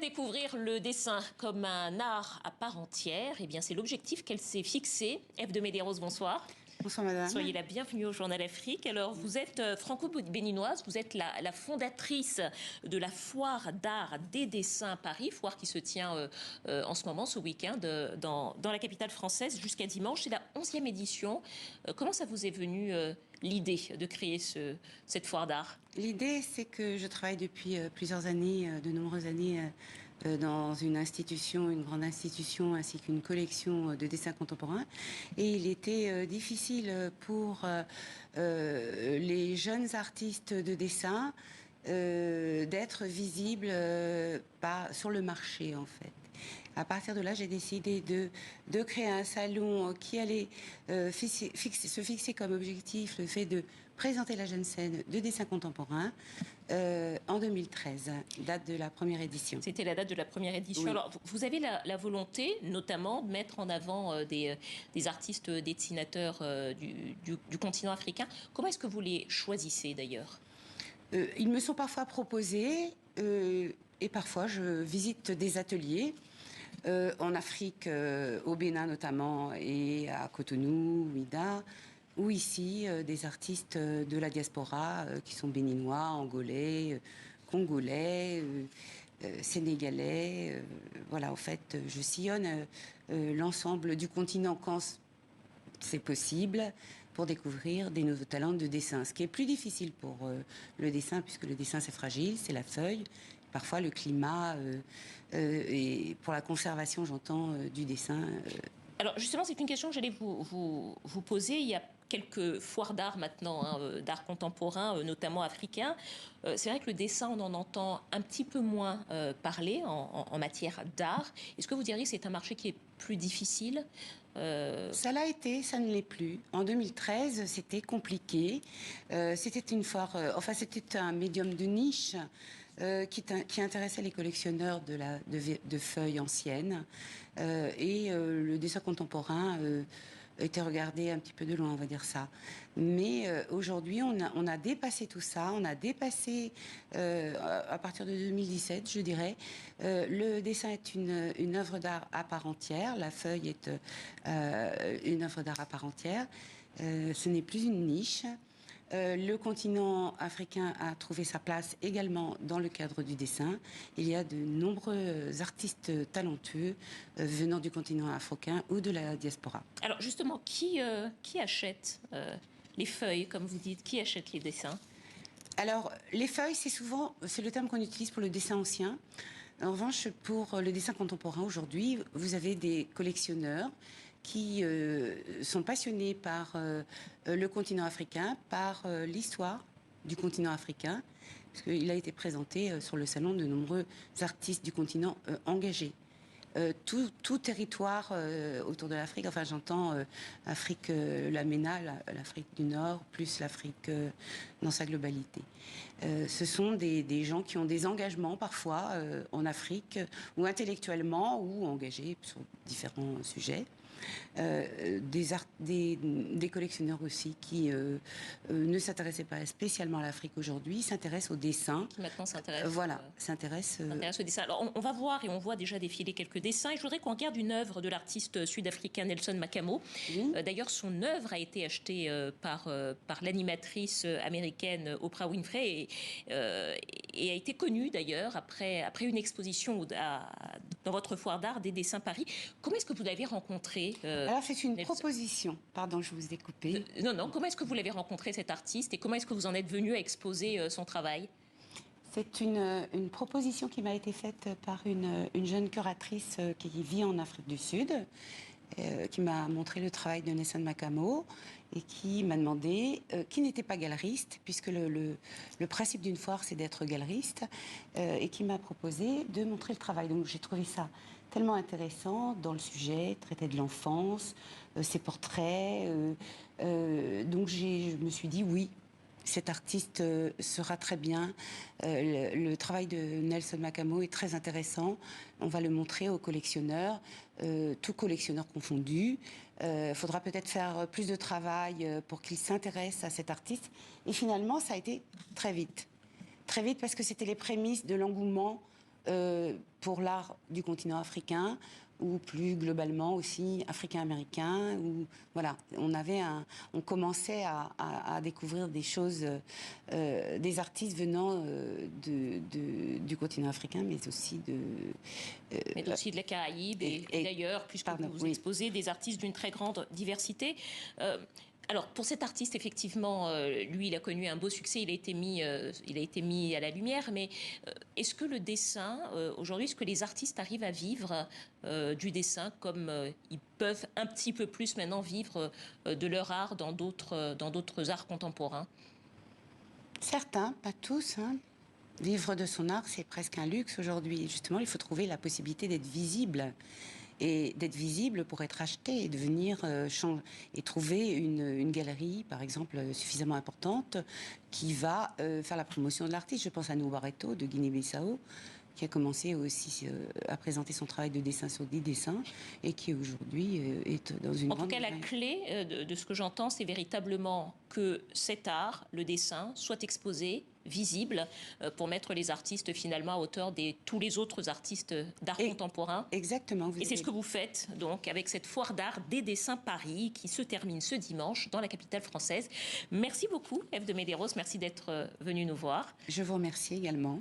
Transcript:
découvrir le dessin comme un art à part entière. Eh bien, c'est l'objectif qu'elle s'est fixé. Ève de Medeiros, bonsoir. Bonsoir madame. Soyez la bienvenue au Journal Afrique. Alors, vous êtes franco-béninoise, vous êtes la fondatrice de la foire d'art des dessins à Paris, foire qui se tient en ce moment, ce week-end, dans la capitale française jusqu'à dimanche. C'est la 11e édition. Comment ça vous est venu l'idée de créer cette foire d'art? L'idée, c'est que je travaille depuis plusieurs années, de nombreuses années, dans une institution, une grande institution, ainsi qu'une collection de dessins contemporains. Et il était difficile pour les jeunes artistes de dessin d'être visibles sur le marché, en fait. À partir de là, j'ai décidé de créer un salon qui allait se fixer comme objectif le fait de présenter la jeune scène de dessin contemporain en 2013, date de la première édition. C'était la date de la première édition. Oui. Alors, vous avez la volonté, notamment, de mettre en avant des artistes dessinateurs du continent africain. Comment est-ce que vous les choisissez, d'ailleurs? Ils me sont parfois proposés et parfois je visite des ateliers en Afrique, au Bénin notamment, et à Cotonou, Ouida, ou ici des artistes de la diaspora qui sont béninois, angolais, congolais, sénégalais. Voilà, en fait, je sillonne l'ensemble du continent quand c'est possible, pour découvrir des nouveaux talents de dessin. Ce qui est plus difficile pour le dessin, puisque le dessin c'est fragile, c'est la feuille. Parfois le climat et pour la conservation, j'entends, du dessin. Alors justement, c'est une question que j'allais vous poser. Il y a quelques foires d'art maintenant, d'art contemporain, notamment africain. C'est vrai que le dessin, on en entend un petit peu moins parler en matière d'art. Est-ce que vous diriez que c'est un marché qui est plus difficile? Ça l'a été, ça ne l'est plus. En 2013, c'était compliqué. C'était une foire, c'était un médium de niche qui intéressait les collectionneurs de feuilles anciennes. Le dessin contemporain était regardé un petit peu de loin, on va dire ça. Mais aujourd'hui, on a dépassé tout ça. On a dépassé, à partir de 2017, je dirais, le dessin est une œuvre d'art à part entière. La feuille est une œuvre d'art à part entière. Ce n'est plus une niche. Le continent africain a trouvé sa place également dans le cadre du dessin. Il y a de nombreux artistes talentueux venant du continent africain ou de la diaspora. Alors justement, qui achète les feuilles, comme vous dites? Qui achète les dessins? Alors, les feuilles, c'est le terme qu'on utilise pour le dessin ancien. En revanche, pour le dessin contemporain, aujourd'hui, vous avez des collectionneurs qui sont passionnés par le continent africain, par l'histoire du continent africain, parce qu'il a été présenté sur le salon de nombreux artistes du continent engagés. Tout territoire autour de l'Afrique, enfin j'entends Afrique, la MENA, l'Afrique du Nord, plus l'Afrique dans sa globalité. Ce sont des gens qui ont des engagements parfois en Afrique, ou intellectuellement, ou engagés sur différents sujets. Des collectionneurs aussi qui ne s'intéressaient pas spécialement à l'Afrique aujourd'hui, s'intéressent au dessin. Qui maintenant s'intéressent. S'intéressent au dessin. Alors on va voir et on voit déjà défiler quelques dessins. Et je voudrais qu'on regarde une œuvre de l'artiste sud-africain Nelson Makamo. Oui. D'ailleurs, son œuvre a été achetée par l'animatrice américaine Oprah Winfrey et a été connue d'ailleurs après une exposition dans votre foire d'art des dessins Paris. Comment est-ce que vous l'avez rencontré? Alors c'est une proposition. Pardon, je vous ai coupé. Non. Comment est-ce que vous l'avez rencontré, cet artiste, et comment est-ce que vous en êtes venu à exposer son travail? C'est une proposition qui m'a été faite par une jeune curatrice qui vit en Afrique du Sud, qui m'a montré le travail de Nelson Makamo et qui m'a demandé, qui n'était pas galeriste, puisque le principe d'une foire c'est d'être galeriste, et qui m'a proposé de montrer le travail. Donc j'ai trouvé ça tellement intéressant dans le sujet, traiter de l'enfance, ses portraits. Donc je me suis dit oui, cet artiste sera très bien. Le travail de Nelson Makamo est très intéressant. On va le montrer aux collectionneurs, tous collectionneurs confondus. Faudra peut-être faire plus de travail pour qu'ils s'intéressent à cet artiste. Et finalement, ça a été très vite. Très vite parce que c'était les prémices de l'engouement pour l'art du continent africain, ou plus globalement aussi africain-américain. Voilà, on commençait à découvrir des choses, des artistes venant du continent africain, mais aussi mais aussi de la Caraïbe et d'ailleurs, puisque vous exposez des artistes d'une très grande diversité. Alors, pour cet artiste, effectivement, lui, il a connu un beau succès, il a été mis à la lumière, mais est-ce que le dessin, aujourd'hui, est-ce que les artistes arrivent à vivre du dessin comme ils peuvent un petit peu plus maintenant vivre de leur art dans d'autres arts contemporains? Certains, pas tous, hein. Vivre de son art, c'est presque un luxe aujourd'hui. Justement, il faut trouver la possibilité d'être visible. Et d'être visible pour être acheté et devenir et trouver une galerie, par exemple, suffisamment importante qui va faire la promotion de l'artiste. Je pense à Nou Barreto de Guinée-Bissau, qui a commencé aussi à présenter son travail de dessin sur 10 dessins et qui aujourd'hui est dans une grande... En tout cas, la clé de ce que j'entends, c'est véritablement que cet art, le dessin, soit exposé, visible, pour mettre les artistes finalement à hauteur de tous les autres artistes d'art contemporain. Exactement. Et c'est ce que vous faites donc avec cette foire d'art des dessins Paris qui se termine ce dimanche dans la capitale française. Merci beaucoup, Ève de Medeiros, merci d'être venue nous voir. Je vous remercie également.